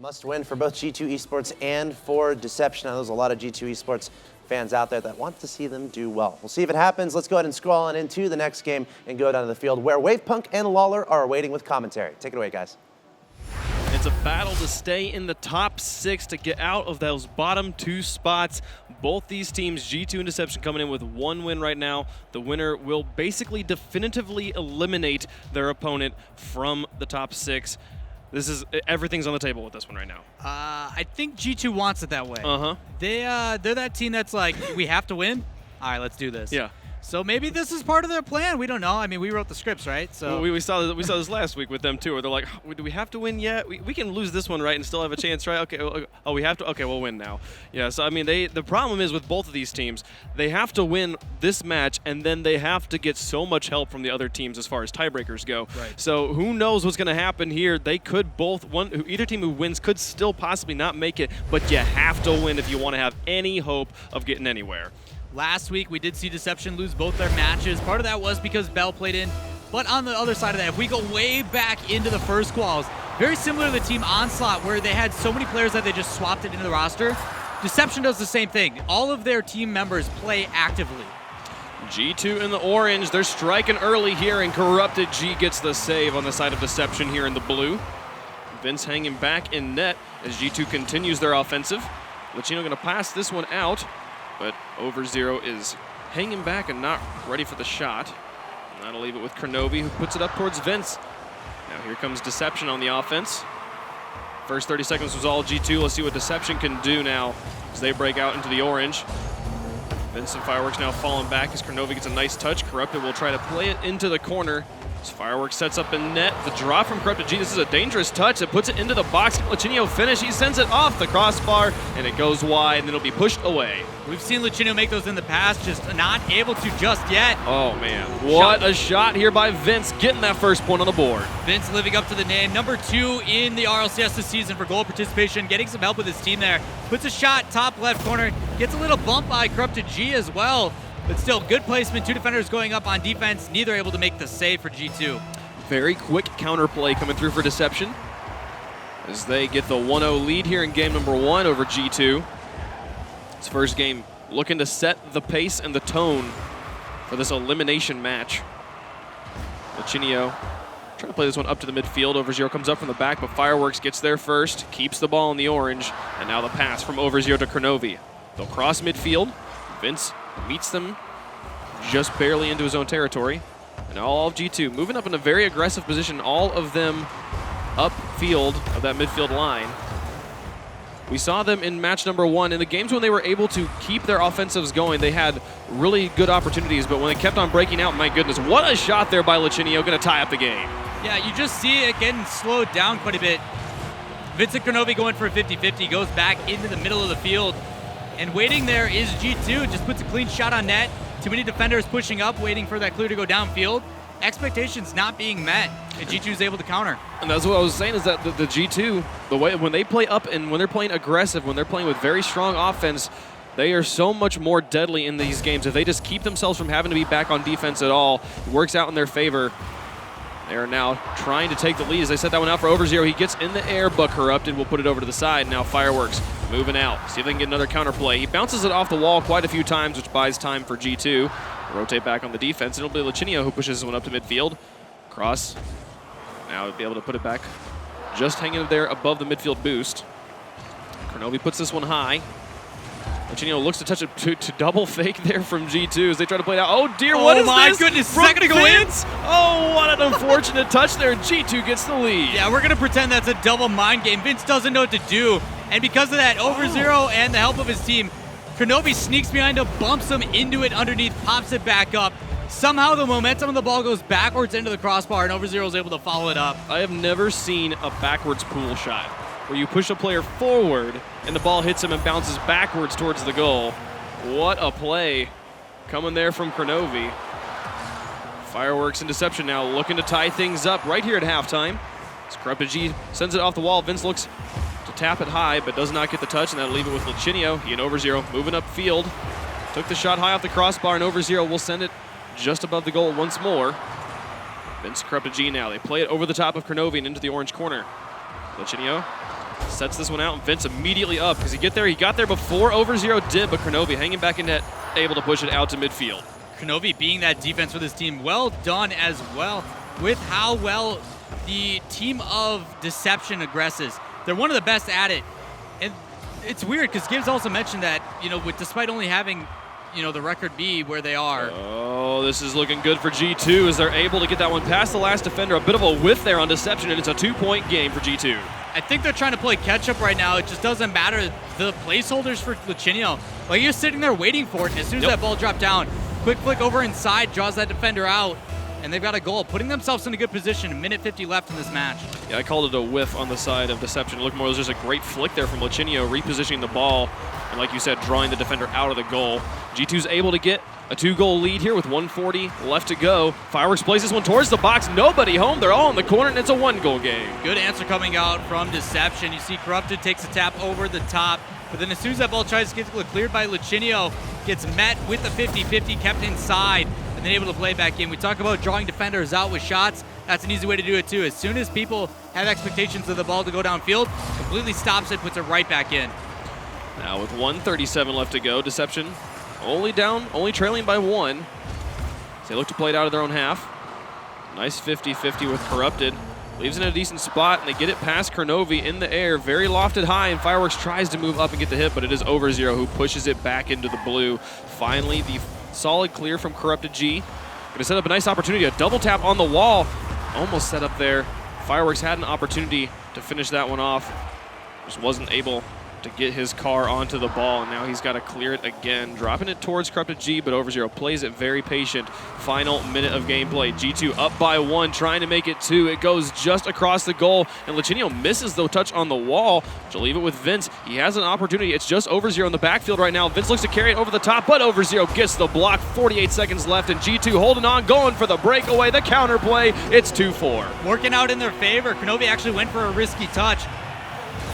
Must win for both G2 Esports and for Deception. I know there's a lot of G2 Esports fans out there that want to see them do well. We'll see if it happens. Let's go ahead and scroll on into the next game and go down to the field where Wavepunk and Lawler are awaiting with commentary. Take it away, guys. It's a battle to stay in the top 6 to get out of those bottom 2 spots. Both these teams, G2 and Deception, coming in with 1 win right now. The winner will basically definitively eliminate their opponent from the top 6. Everything's on the table with this one right now. I think G2 wants it that way. They're that team that's like, we have to win. All right, let's do this. Yeah. So maybe this is part of their plan. We don't know. I mean, we wrote the scripts, right? So we saw this last week with them too, where they're like, do we have to win yet? We can lose this one, right, and still have a chance, right? Okay. Oh, we have to. Okay, we'll win now. Yeah. So I mean, the problem is with both of these teams, they have to win this match, and then they have to get so much help from the other teams as far as tiebreakers go. Right. So who knows what's going to happen here? They could either team who wins could still possibly not make it, but you have to win if you want to have any hope of getting anywhere. Last week, we did see Deception lose both their matches. Part of that was because Bell played in. But on the other side of that, if we go way back into the first quals, very similar to the team Onslaught, where they had so many players that they just swapped it into the roster, Deception does the same thing. All of their team members play actively. G2 in the orange. They're striking early here, and Corrupted G gets the save on the side of Deception here in the blue. Vince hanging back in net as G2 continues their offensive. Latino going to pass this one out. But Over0 is hanging back and not ready for the shot. And that'll leave it with Kronovi, who puts it up towards Vince. Now here comes Deception on the offense. First 30 seconds was all G2. Let's see what Deception can do now as they break out into the orange. Vince and Fireworks now falling back as Kronovi gets a nice touch. Corrupted will try to play it into the corner. As Fireworks sets up in net. The draw from Corrupted G. This is a dangerous touch. It puts it into the box. Lucinio finish. He sends it off the crossbar, and it goes wide, and it'll be pushed away. We've seen Lucinio make those in the past, just not able to just yet. Oh, man. What a shot here by Vince, getting that first point on the board. Vince living up to the name. Number 2 in the RLCS this season for goal participation, getting some help with his team there. Puts a shot, top left corner. Gets a little bump by Corrupted G as well. But still, good placement. 2 defenders going up on defense. Neither able to make the save for G2. Very quick counterplay coming through for Deception as they get the 1-0 lead here in game number 1 over G2. This first game looking to set the pace and the tone for this elimination match. Lucinio trying to play this one up to the midfield. Over0 comes up from the back, but Fireworks gets there first, keeps the ball in the orange, and now the pass from Over0 to Kronovi. They'll cross midfield. Vince meets them just barely into his own territory. And now all of G2 moving up in a very aggressive position, all of them upfield of that midfield line. We saw them in match number 1. In the games when they were able to keep their offensives going, they had really good opportunities, but when they kept on breaking out, my goodness, what a shot there by Lucinio, going to tie up the game. Yeah, you just see it getting slowed down quite a bit. Vincent Kronovi going for a 50-50, goes back into the middle of the field. And waiting there is G2, just puts a clean shot on net. Too many defenders pushing up, waiting for that clear to go downfield. Expectations not being met, and G2 is able to counter. And that's what I was saying, is that the G2, the way when they play up and when they're playing aggressive, when they're playing with very strong offense, they are so much more deadly in these games. If they just keep themselves from having to be back on defense at all, it works out in their favor. They are now trying to take the lead as they set that one out for Over0. He gets in the air, but Corrupted will put it over to the side. Now Fireworks moving out. See if they can get another counterplay. He bounces it off the wall quite a few times, which buys time for G2. Rotate back on the defense, and it'll be Lucinio who pushes this one up to midfield. Cross. Now he'll be able to put it back, just hanging there above the midfield boost. Kronovi puts this one high. Lucinio looks to touch it to double fake there from G2 as they try to play it out. Oh dear, what is this? Oh my goodness, second to go in. Oh, what an unfortunate touch there. G2 gets the lead. Yeah, we're going to pretend that's a double mind game. Vince doesn't know what to do. And because of that, Over0 and the help of his team, Kronovi sneaks behind him, bumps him into it underneath, pops it back up. Somehow the momentum of the ball goes backwards into the crossbar, and Over0 is able to follow it up. I have never seen a backwards pool shot where you push a player forward and the ball hits him and bounces backwards towards the goal. What a play coming there from Kronovi. Fireworks and Deception now looking to tie things up right here at halftime. As Corrupted G sends it off the wall. Vince looks to tap it high, but does not get the touch, and that'll leave it with Lucinio. He and Over0 moving upfield. Took the shot high off the crossbar, and Over0 will send it just above the goal once more. Vince Corrupted G now. They play it over the top of Kronovi and into the orange corner. Lucinio Sets this one out, and Vince immediately up. Does he get there? He got there before Overzero did, but Kronovi hanging back in net, able to push it out to midfield. Kronovi being that defense for this team. Well done as well with how well the team of Deception aggresses. They're one of the best at it. And it's weird because Gibbs also mentioned that, despite only having, the record be where they are. Oh, this is looking good for G2 as they're able to get that one past the last defender. A bit of a whiff there on Deception, and it's a 2-point game for G2. I think they're trying to play catch-up right now. It just doesn't matter. The placeholders for Lucinio, like, you're sitting there waiting for it, and as soon as that ball dropped down, quick flick over inside, draws that defender out, and they've got a goal, putting themselves in a good position. 1:50 left in this match. Yeah, I called it a whiff on the side of Deception. It looked more, it was just a great flick there from Lucinio, repositioning the ball, and like you said, drawing the defender out of the goal. G2's able to get a 2-goal lead here with 1:40 left to go. Fireworks plays this one towards the box. Nobody home. They're all in the corner, and it's a 1-goal game. Good answer coming out from Deception. You see Corrupted takes a tap over the top, but then as soon as that ball tries to get cleared by Lucinio, gets met with the 50-50, kept inside, and then able to play back in. We talk about drawing defenders out with shots. That's an easy way to do it too. As soon as people have expectations of the ball to go downfield, completely stops it, puts it right back in. Now with 1:37 left to go, Deception only trailing by 1. So they look to play it out of their own half. Nice 50-50 with Corrupted. Leaves in a decent spot, and they get it past Kronovi in the air, very lofted high, and Fireworks tries to move up and get the hit, but it is Overzero who pushes it back into the blue. Finally, the solid clear from Corrupted G. Gonna set up a nice opportunity, a double tap on the wall. Almost set up there. Fireworks had an opportunity to finish that one off. Just wasn't able to get his car onto the ball, and now he's got to clear it again. Dropping it towards Corrupted G, but Overzero plays it very patient. Final minute of gameplay. G2 up by 1, trying to make it 2. It goes just across the goal, and Lucinio misses the touch on the wall. To leave it with Vince. He has an opportunity. It's just Overzero in the backfield right now. Vince looks to carry it over the top, but Overzero gets the block. 48 seconds left, and G2 holding on, going for the breakaway, the counter play. It's 2-4. Working out in their favor. Kronovi actually went for a risky touch,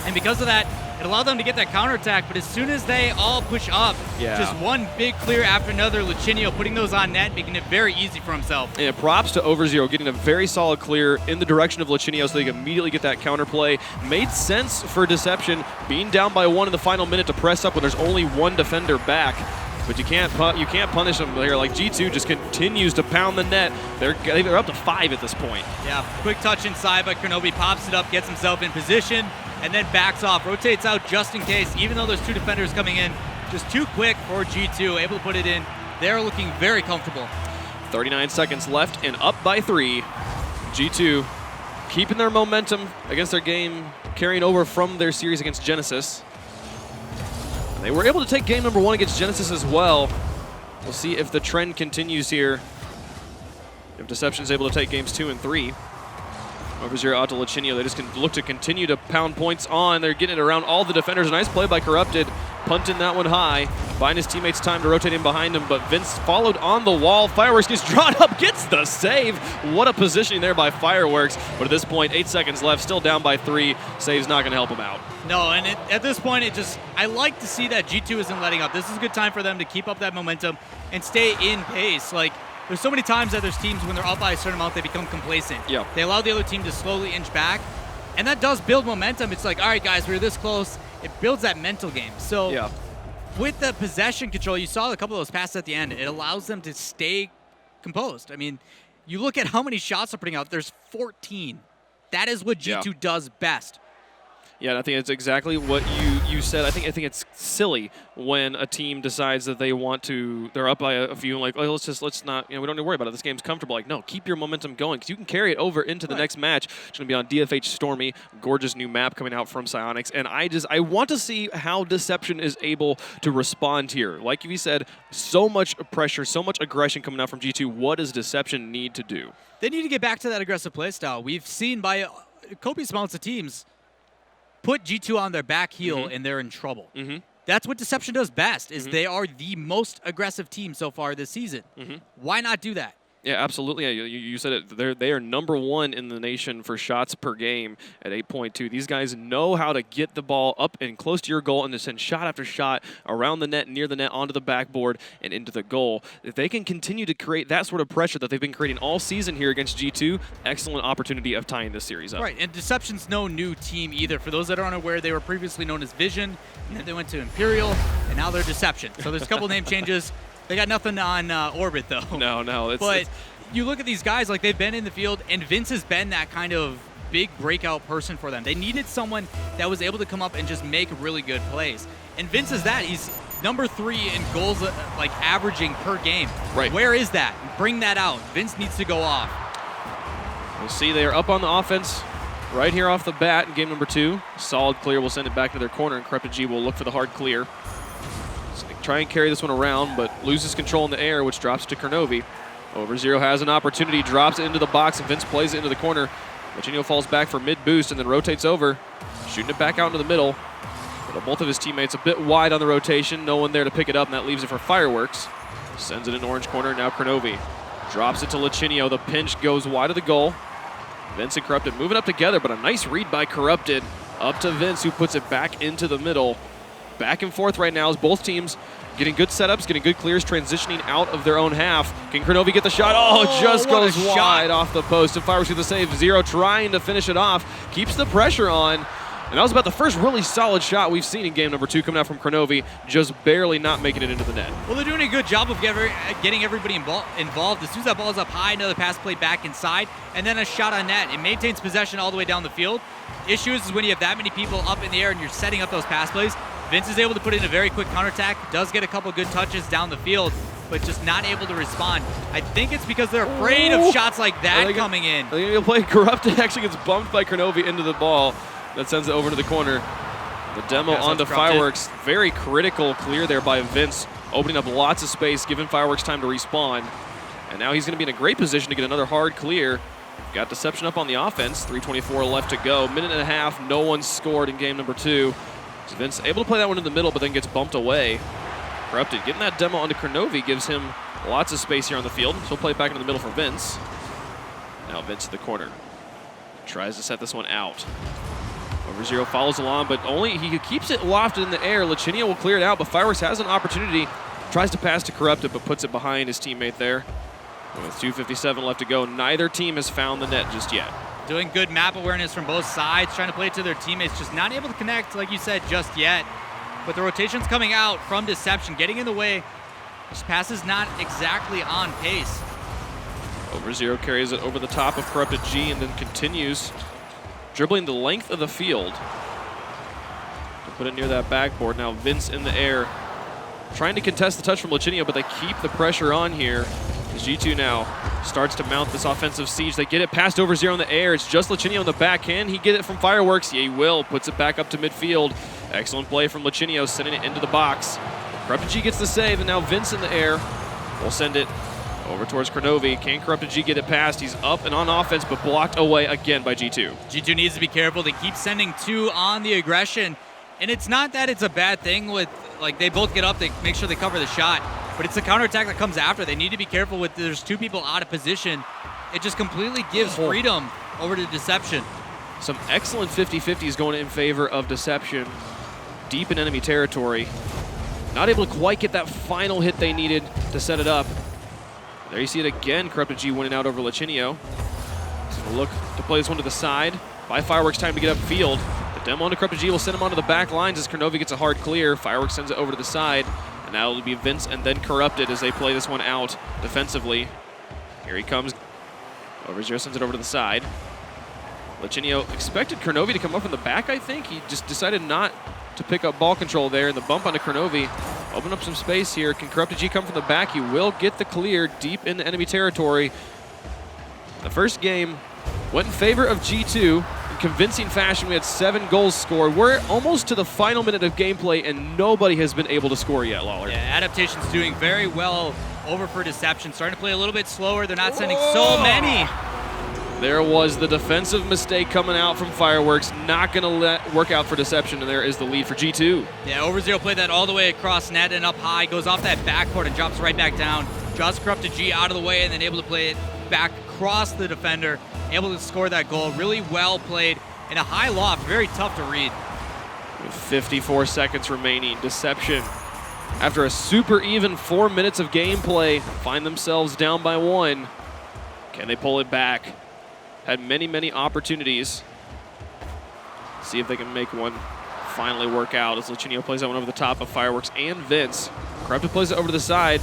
and because of that, it allowed them to get that counterattack, but as soon as they all push up, just one big clear after another, Lucinio putting those on net, making it very easy for himself. Yeah, props to Overzero getting a very solid clear in the direction of Lucinio so they can immediately get that counterplay. Made sense for Deception, being down by 1 in the final minute to press up when there's only 1 defender back. But you can't punish them here. Like, G2 just continues to pound the net. They're up to 5 at this point. Yeah, quick touch inside, but Kronovi pops it up, gets himself in position, and then backs off, rotates out just in case, even though there's 2 defenders coming in. Just too quick for G2, able to put it in. They're looking very comfortable. 39 seconds left and up by 3. G2 keeping their momentum against their game, carrying over from their series against Genesis. They were able to take game number 1 against Genesis as well. We'll see if the trend continues here. If Deception's able to take games 2 and 3. Overzero out to Lucinio. They just can look to continue to pound points on. They're getting it around all the defenders. Nice play by Corrupted. Punting that one high. Buying his teammates time to rotate in behind him, but Vince followed on the wall. Fireworks gets drawn up, gets the save. What a positioning there by Fireworks. But at this point, 8 seconds left, still down by 3. Save's not gonna help him out. No, and at this point, I like to see that G2 isn't letting up. This is a good time for them to keep up that momentum and stay in pace. Like, there's so many times that there's teams when they're up by a certain amount, they become complacent. Yeah. They allow the other team to slowly inch back, and that does build momentum. It's like, all right, guys, we're this close. It builds that mental game. So with the possession control, you saw a couple of those passes at the end. It allows them to stay composed. I mean, you look at how many shots they're putting out. There's 14. That is what G2 does best. Yeah, and I think it's exactly what you said. I think it's silly when a team decides that they want to, they're up by a few, and like, oh, let's not, we don't need to worry about it. This game's comfortable. Like, no, keep your momentum going because you can carry it over into the next match. It's going to be on DFH Stormy, gorgeous new map coming out from Psyonix, and I want to see how Deception is able to respond here. Like you said, so much pressure, so much aggression coming out from G2. What does Deception need to do? They need to get back to that aggressive play style. We've seen by copious amounts of teams put G2 on their back heel and they're in trouble. That's what Deception does best, is they are the most aggressive team so far this season. Why not do that? Yeah, absolutely. Yeah, you said it. They are #1 in the nation for shots per game at 8.2. These guys know how to get the ball up and close to your goal and to send shot after shot around the net, near the net, onto the backboard, and into the goal. If they can continue to create that sort of pressure that they've been creating all season here against G2, excellent opportunity of tying this series up. Right, and Deception's no new team either. For those that are unaware, they were previously known as Vision, and then they went to Imperial, and now they're Deception. So there's a couple name changes. They got nothing on Orbit, though. No. But you look at these guys, like they've been in the field, and Vince has been that kind of big breakout person for them. They needed someone that was able to come up and just make really good plays. And Vince is that. He's #3 in goals, like averaging per game. Right. Where is that? Bring that out. Vince needs to go off. We'll see. They are up on the offense right here off the bat in game #2. Solid clear. Will send it back to their corner, and Corrupted G will look for the hard clear. Try and carry this one around, but loses control in the air, which drops to Kernovi. Over0 has an opportunity, drops it into the box, and Vince plays it into the corner. Lachinio falls back for mid-boost and then rotates over, shooting it back out into the middle. But both of his teammates a bit wide on the rotation, no one there to pick it up, and that leaves it for Fireworks. Sends it in orange corner, now Kernovi. Drops it to Lachinio, the pinch goes wide of the goal. Vince and Corrupted moving up together, but a nice read by Corrupted. Up to Vince, who puts it back into the middle. Back and forth right now as both teams getting good setups, getting good clears, transitioning out of their own half. Can Kernovi get the shot? Oh, it just goes wide off the post. And Fireworks with the save. 0 trying to finish it off. Keeps the pressure on. And that was about the first really solid shot we've seen in game #2 coming out from Kernovi, just barely not making it into the net. Well, they're doing a good job of getting everybody involved. As soon as that ball is up high, another pass play back inside, and then a shot on net. It maintains possession all the way down the field. Issue is when you have that many people up in the air and you're setting up those pass plays. Vince is able to put in a very quick counterattack, does get a couple good touches down the field, but just not able to respond. I think it's because they're afraid of shots like that coming in. I think he'll play Corrupted, actually gets bumped by Kernovi into the ball. That sends it over to the corner. The demo onto Fireworks. Very critical clear there by Vince, opening up lots of space, giving Fireworks time to respawn. And now he's going to be in a great position to get another hard clear. Got Deception up on the offense, 3:24 left to go. Minute and a half, no one scored in game #2. So Vince able to play that one in the middle, but then gets bumped away. Corrupted getting that demo onto Kernovi gives him lots of space here on the field. So he'll play it back into the middle for Vince. Now Vince to the corner. Tries to set this one out. Over0 follows along, but only he keeps it lofted in the air. Lachinio will clear it out, but Fireworks has an opportunity. Tries to pass to Corrupted, but puts it behind his teammate there. With 2:57 left to go, neither team has found the net just yet. Doing good map awareness from both sides, trying to play it to their teammates, just not able to connect, like you said, just yet. But the rotation's coming out from Deception, getting in the way. This pass is not exactly on pace. Over0 carries it over the top of Corrupted G and then continues dribbling the length of the field to put it near that backboard. Now Vince in the air, trying to contest the touch from Lachinio, but they keep the pressure on here. As G2 now starts to mount this offensive siege. They get it past Over0 in the air. It's just Lachinio in the back. Can he get it from Fireworks? Yeah, he will. Puts it back up to midfield. Excellent play from Lachinio, sending it into the box. Corrupted G gets the save, and now Vince in the air will send it over towards Kernovi. Can Corrupted G get it past? He's up and on offense, but blocked away again by G2. G2 needs to be careful. They keep sending 2 on the aggression. And it's not that it's a bad thing with, like, they both get up, they make sure they cover the shot. But it's the counterattack that comes after. They need to be careful with, there's 2 people out of position. It just completely gives freedom over to Deception. Some excellent 50-50s going in favor of Deception. Deep in enemy territory. Not able to quite get that final hit they needed to set it up. There you see it again, Corrupted G winning out over Lachinio. So we'll look to play this one to the side. By Fireworks, time to get upfield. The demo onto Corrupted G will send him onto the back lines as Kernovi gets a hard clear. Fireworks sends it over to the side. And now it'll be Vince and then Corrupted as they play this one out defensively. Here he comes. Over0 sends it over to the side. Lachinio expected Kernovi to come up in the back, I think. He just decided not to pick up ball control there, and the bump onto Kernovi. Open up some space here. Can Corrupted G come from the back? He will get the clear deep into enemy territory. The first game went in favor of G2 in convincing fashion. We had 7 goals scored. We're almost to the final minute of gameplay, and nobody has been able to score yet, Lawler. Yeah, Adaptation's doing very well over for Deception. Starting to play a little bit slower. They're not sending so many. There was the defensive mistake coming out from Fireworks. Not going to work out for Deception, and there is the lead for G2. Yeah, Over0 played that all the way across net and up high. Goes off that backboard and drops right back down. Draws Corrupted G out of the way and then able to play it back across the defender, able to score that goal. Really well played in a high loft, very tough to read. With 54 seconds remaining, Deception, after a super even 4 minutes of gameplay, find themselves down by 1. Can they pull it back? Had many opportunities. See if they can make one finally work out as Lichinio plays that one over the top of Fireworks and Vince. Corrupted plays it over to the side.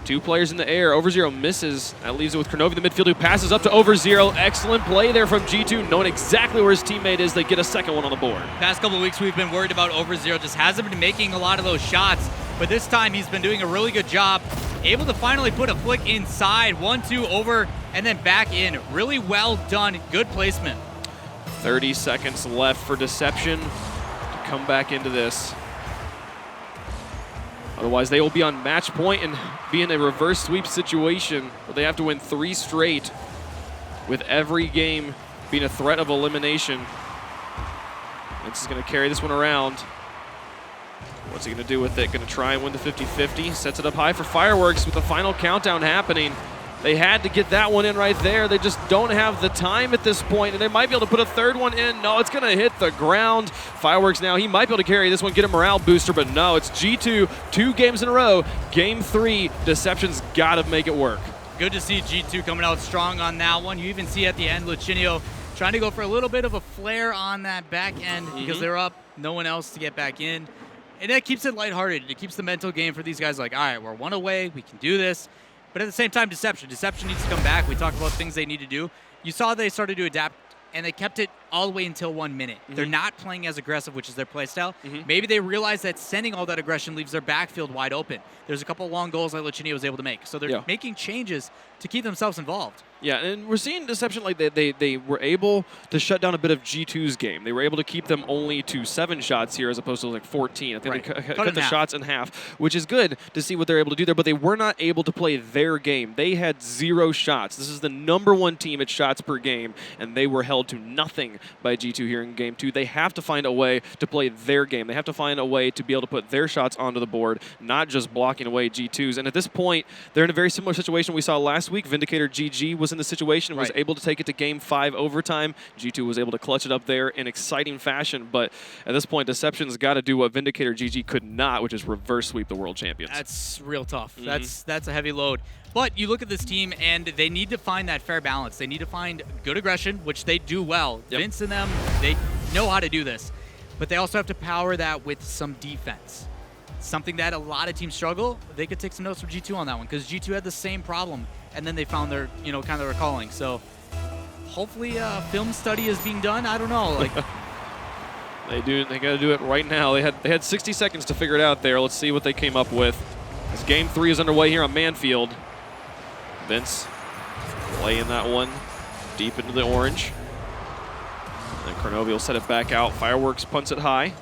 2 players in the air. Overzero misses. That leaves it with Kronovi, the midfield, who passes up to Overzero. Excellent play there from G2, knowing exactly where his teammate is. They get a second one on the board. Past couple of weeks, we've been worried about Overzero. Just hasn't been making a lot of those shots. But this time, he's been doing a really good job. Able to finally put a flick inside. 1-2 over, and then back in. Really well done. Good placement. 30 seconds left for Deception to come back into this. Otherwise, they will be on match point and be in a reverse sweep situation where they have to win 3 straight, with every game being a threat of elimination. Vince is going to carry this one around. What's he going to do with it? Going to try and win the 50-50. Sets it up high for Fireworks with the final countdown happening. They had to get that one in right there. They just don't have the time at this point, and they might be able to put a third one in. No, it's going to hit the ground. Fireworks now, he might be able to carry this one, get a morale booster, but no, it's G2, 2 games in a row. Game 3, Deception's got to make it work. Good to see G2 coming out strong on that one. You even see at the end, Lichinio trying to go for a little bit of a flare on that back end because they're up, no one else to get back in. And that keeps it lighthearted. It keeps the mental game for these guys like, all right, we're 1 away, we can do this. But at the same time, Deception needs to come back. We talked about things they need to do. You saw they started to adapt, and they kept it all the way until 1 minute. They're not playing as aggressive, which is their play style. Maybe they realize that sending all that aggression leaves their backfield wide open. There's a couple long goals that Lichinio was able to make. So they're making changes to keep themselves involved. Yeah, and we're seeing Deception like they were able to shut down a bit of G2's game. They were able to keep them only to 7 shots here as opposed to like 14. I think they cut the shots in half, which is good to see what they're able to do there, but they were not able to play their game. They had 0 shots. This is the #1 team at shots per game, and they were held to nothing by G2 here in Game 2. They have to find a way to play their game. They have to find a way to be able to put their shots onto the board, not just blocking away G2's. And at this point, they're in a very similar situation we saw last week. Vindicator GG was in the situation and was able to take it to Game 5 overtime. G2 was able to clutch it up there in exciting fashion, but at this point, Deception's got to do what Vindicator GG could not, which is reverse sweep the world champions. That's real tough. That's a heavy load. But you look at this team, and they need to find that fair balance. They need to find good aggression, which they do well. Vince and them, they know how to do this. But they also have to power that with some defense. Something that a lot of teams struggle. They could take some notes from G2 on that one, because G2 had the same problem, and then they found their, kind of their calling. So hopefully film study is being done. I don't know. Like They got to do it right now. They had 60 seconds to figure it out there. Let's see what they came up with. As Game 3 is underway here on Manfield. Vince playing that one deep into the orange. And then Kronovi will set it back out. Fireworks punts it high.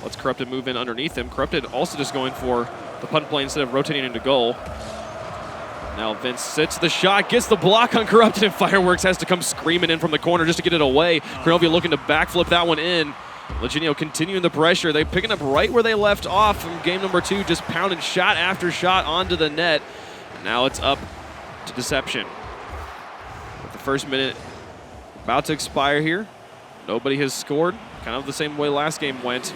Lets Corrupted move in underneath him. Corrupted also just going for the punt play instead of rotating into goal. Now Vince sits the shot, gets the block on Corrupted, and Fireworks has to come screaming in from the corner just to get it away. Kronovi looking to backflip that one in. Lichinio continuing the pressure. They're picking up right where they left off from game number 2, just pounding shot after shot onto the net. Now it's up to Deception. With the first minute about to expire here, nobody has scored. Kind of the same way last game went.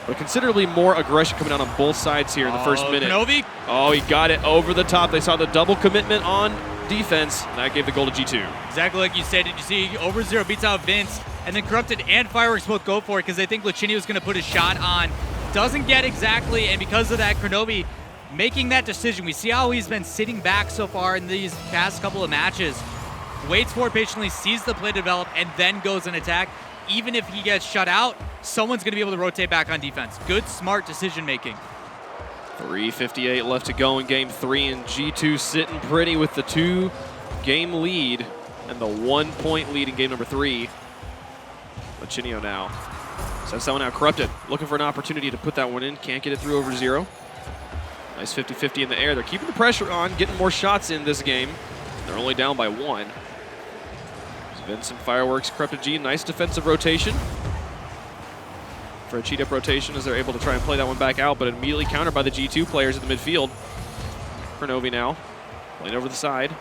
But considerably more aggression coming out on both sides here in the first minute. Kronovi. Oh, he got it over the top. They saw the double commitment on defense, and that gave the goal to G2. Exactly like you said. Did you see Overzero beats out Vince, and then Corrupted and Fireworks both go for it because they think Lichinio is going to put a shot on. Doesn't get exactly, and because of that, Kronovi making that decision. We see how he's been sitting back so far in these past couple of matches. Waits for it patiently, sees the play develop, and then goes and attack. Even if he gets shut out, someone's going to be able to rotate back on defense. Good, smart decision making. 3:58 left to go in Game 3, and G2 sitting pretty with the 2-game lead and the 1-point lead in Game number 3. Lichinio now sets that one out. Corrupted looking for an opportunity to put that one in. Can't get it through Overzero. Nice 50-50 in the air. They're keeping the pressure on, getting more shots in this game. They're only down by 1. Vincent Fireworks, Corrupted G, nice defensive rotation. For a cheat-up rotation as they're able to try and play that one back out, but immediately countered by the G2 players in the midfield. Cronovi now, playing over the side.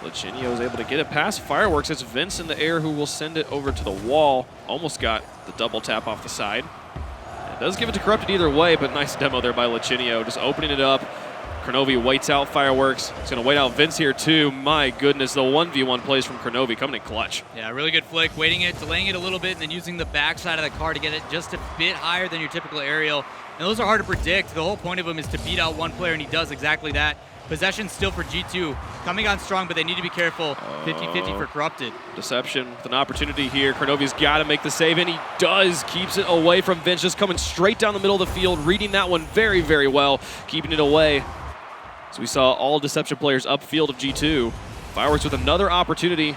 Lachinio is able to get it past Fireworks. It's Vince in the air who will send it over to the wall. Almost got the double tap off the side. It does give it to Corrupted either way, but nice demo there by Lachinio, just opening it up. Cronovi waits out Fireworks. He's going to wait out Vince here too. My goodness, the 1v1 plays from Cronovi coming in clutch. Yeah, really good flick, waiting it, delaying it a little bit, and then using the backside of the car to get it just a bit higher than your typical aerial. And those are hard to predict. The whole point of them is to beat out one player, and he does exactly that. Possession still for G2, coming on strong, but they need to be careful. 50-50 for Corrupted. Deception with an opportunity here. Cronovi's got to make the save, and he does. Keeps it away from Vince, just coming straight down the middle of the field, reading that one very, very well, keeping it away. So we saw all Deception players upfield of G2. Fireworks with another opportunity.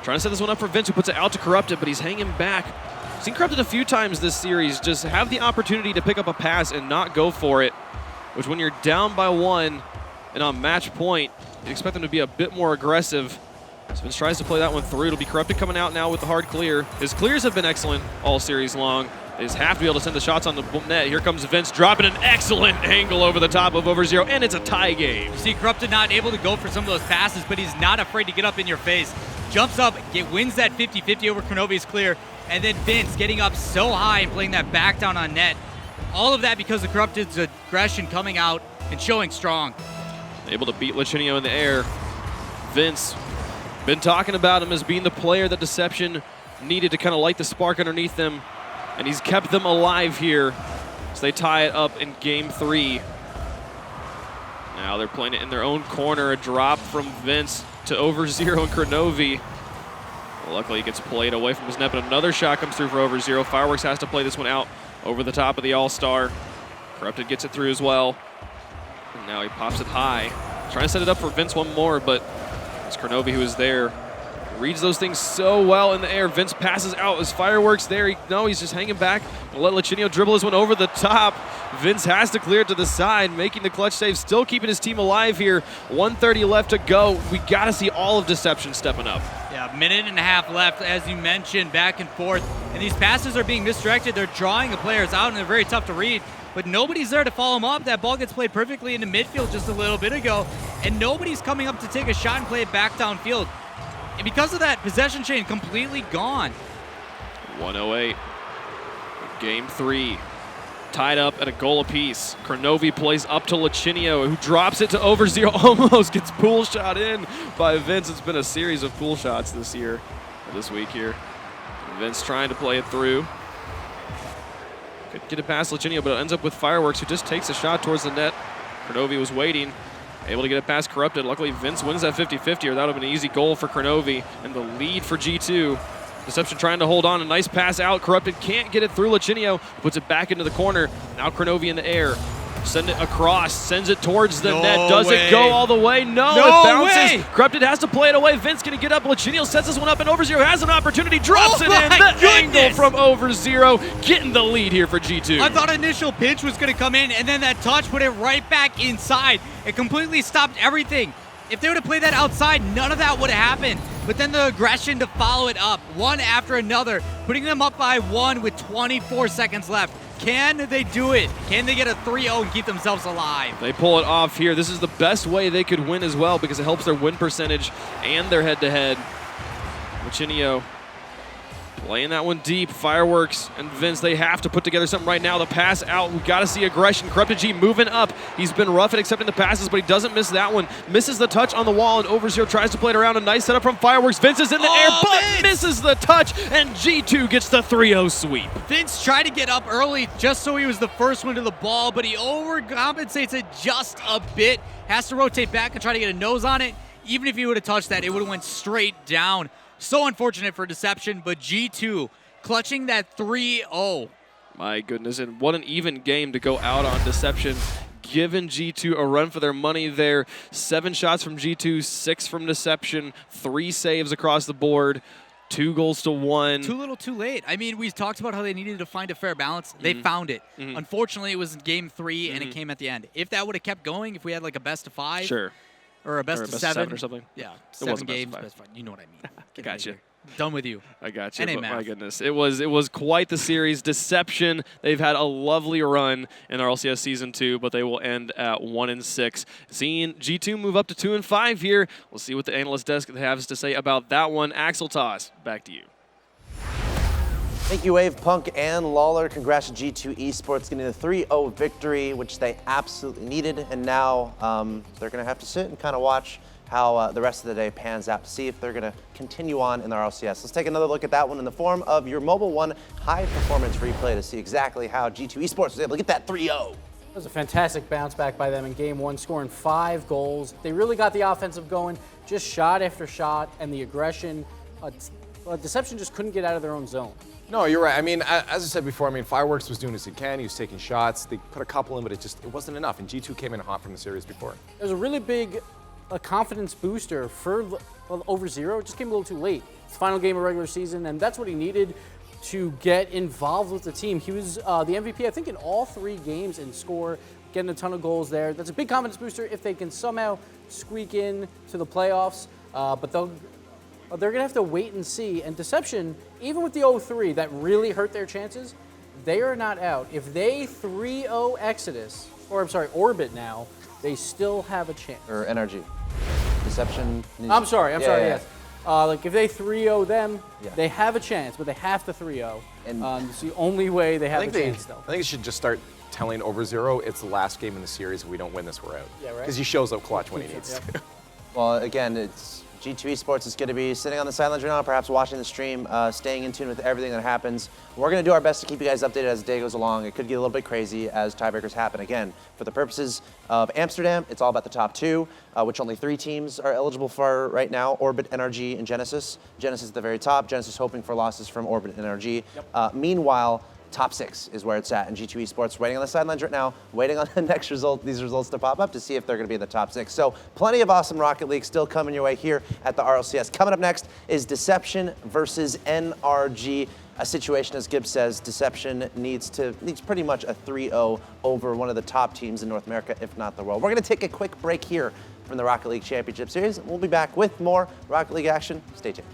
Trying to set this one up for Vince, who puts it out to Corrupted, but he's hanging back. Seen Corrupted a few times this series just have the opportunity to pick up a pass and not go for it, which when you're down by one and on match point, you expect them to be a bit more aggressive. So Vince tries to play that one through. It'll be Corrupted coming out now with the hard clear. His clears have been excellent all series long. They just have to be able to send the shots on the net. Here comes Vince dropping an excellent angle over the top of Overzero, and it's a tie game. You see Corrupted not able to go for some of those passes, but he's not afraid to get up in your face. Jumps up, wins that 50-50 over Cronovi's clear, and then Vince getting up so high and playing that back down on net. All of that because of Corrupted's aggression coming out and showing strong. Able to beat Lachinio in the air. Vince, been talking about him as being the player that Deception needed to kind of light the spark underneath them, and he's kept them alive here. So they tie it up in game 3. Now they're playing it in their own corner. A drop from Vince to Overzero and Cronovi. Luckily, he gets played away from his net, but another shot comes through for Overzero. Fireworks has to play this one out over the top of the All-Star. Corrupted gets it through as well. And now he pops it high. Trying to set it up for Vince one more, but it's Cronovi who is there. Reads those things so well in the air. Vince passes out as Fireworks there. He's just hanging back. We'll let Lachinio dribble this one over the top. Vince has to clear it to the side, making the clutch save, still keeping his team alive here. 1:30 left to go. We got to see all of Deception stepping up. Yeah, minute and a half left, as you mentioned, back and forth. And these passes are being misdirected. They're drawing the players out, and they're very tough to read. But nobody's there to follow them up. That ball gets played perfectly into midfield just a little bit ago, and nobody's coming up to take a shot and play it back downfield. And because of that, possession chain completely gone. 1:08, game 3. Tied up at a goal apiece. Cronovi plays up to Lachinio, who drops it to Overzero. Almost gets pool shot in by Vince. It's been a series of pool shots this week here. Vince trying to play it through. Could get it past Lachinio, but it ends up with Fireworks, who just takes a shot towards the net. Cronovi was waiting, able to get it past Corrupted. Luckily, Vince wins that 50-50, or that would have been an easy goal for Cronovi, and the lead for G2. Deception trying to hold on. A nice pass out. Corrupted can't get it through Lachinio. Puts it back into the corner. Now Cronovi in the air. Send it across. Sends it towards the net. Does it go all the way? No, it bounces. Corrupted has to play it away. Vince going to get up. Lachinio sets this one up, and Overzero has an opportunity. Drops it in. The angle from Overzero. Getting the lead here for G2. I thought initial pitch was going to come in, and then that touch put it right back inside. It completely stopped everything. If they would have played that outside, none of that would have happened. But then the aggression to follow it up, one after another, putting them up by 1 with 24 seconds left. Can they do it? Can they get a 3-0 and keep themselves alive? They pull it off here. This is the best way they could win as well, because it helps their win percentage and their head-to-head. Lachinio playing that one deep. Fireworks and Vince, they have to put together something right now. The pass out, we got to see aggression. Corrupted G moving up. He's been rough at accepting the passes, but he doesn't miss that one. Misses the touch on the wall, and Overzero tries to play it around. A nice setup from Fireworks. Vince is in the air, but misses the touch, and G2 gets the 3-0 sweep. Vince tried to get up early just so he was the first one to the ball, but he overcompensates it just a bit. Has to rotate back and try to get a nose on it. Even if he would have touched that, it would have went straight down. So unfortunate for Deception, but G2 clutching that 3-0. My goodness, and what an even game to go out on Deception. Giving G2 a run for their money there. 7 shots from G2, 6 from Deception, 3 saves across the board, 2 goals to 1. Too little, too late. I mean, we talked about how they needed to find a fair balance. They found it. Unfortunately, it was game 3, and it came at the end. If that would have kept going, if we had like a best of 5. Sure. Or a best of 7 or something. Yeah, It 7 wasn't games. best of 5. You know what I mean. Gotcha. Done with you. I got you, NA but math. my goodness. It was quite the series. Deception, they've had a lovely run in RLCS Season 2, but they will end at 1-6. Seeing G2 move up to 2-5 here. We'll see what the analyst desk has to say about that one. Axel Toss, back to you. Thank you, Wave, Punk, and Lawler. Congrats to G2 Esports getting the 3-0 victory, which they absolutely needed. And now they're going to have to sit and kind of watch how the rest of the day pans out to see if they're going to continue on in the RLCS. Let's take another look at that one in the form of your Mobile One high performance replay to see exactly how G2 Esports was able to get that 3-0. It was a fantastic bounce back by them in game one, scoring 5 goals. They really got the offensive going, just shot after shot, and the aggression. Deception just couldn't get out of their own zone. No, you're right. I mean, as I said before, I mean, Fireworks was doing his he can. He was taking shots. They put a couple in, but it wasn't enough. And G2 came in hot from the series before. It was a really big confidence booster for over zero. It just came a little too late. It's the final game of regular season, and that's what he needed to get involved with the team. He was the MVP, I think, in all 3 games and score, getting a ton of goals there. That's a big confidence booster if they can somehow squeak in to the playoffs, but they're going to have to wait and see. And Deception, even with the 0-3, that really hurt their chances. They are not out. If they 3-0 Exodus, or I'm sorry, Orbit now, they still have a chance. Or NRG. Deception. I'm sorry, Yeah. yes. Like if they 3-0 them, Yeah. they have a chance, but they have to 3-0. And it's the only way they have a chance still. I think you should just start telling over zero, it's the last game in the series. If we don't win this, we're out. Yeah, right. Because he shows up clutch when he needs to. Well, again, it's G2 Esports is going to be sitting on the sidelines right now, perhaps watching the stream, staying in tune with everything that happens. We're going to do our best to keep you guys updated as the day goes along. It could get a little bit crazy as tiebreakers happen. Again, for the purposes of Amsterdam, it's all about the top 2, which only 3 teams are eligible for right now, Orbit, NRG, and Genesis. Genesis at the very top. Genesis hoping for losses from Orbit and NRG. Yep. Meanwhile, top 6 is where it's at, and G2 Esports waiting on the sidelines right now, waiting on the next result, these results to pop up to see if they're going to be in the top 6. So plenty of awesome Rocket League still coming your way here at the RLCS. Coming up next is Deception versus NRG. A situation, as Gibbs says, Deception needs pretty much a 3-0 over one of the top teams in North America, if not the world. We're going to take a quick break here from the Rocket League Championship Series. We'll be back with more Rocket League action. Stay tuned.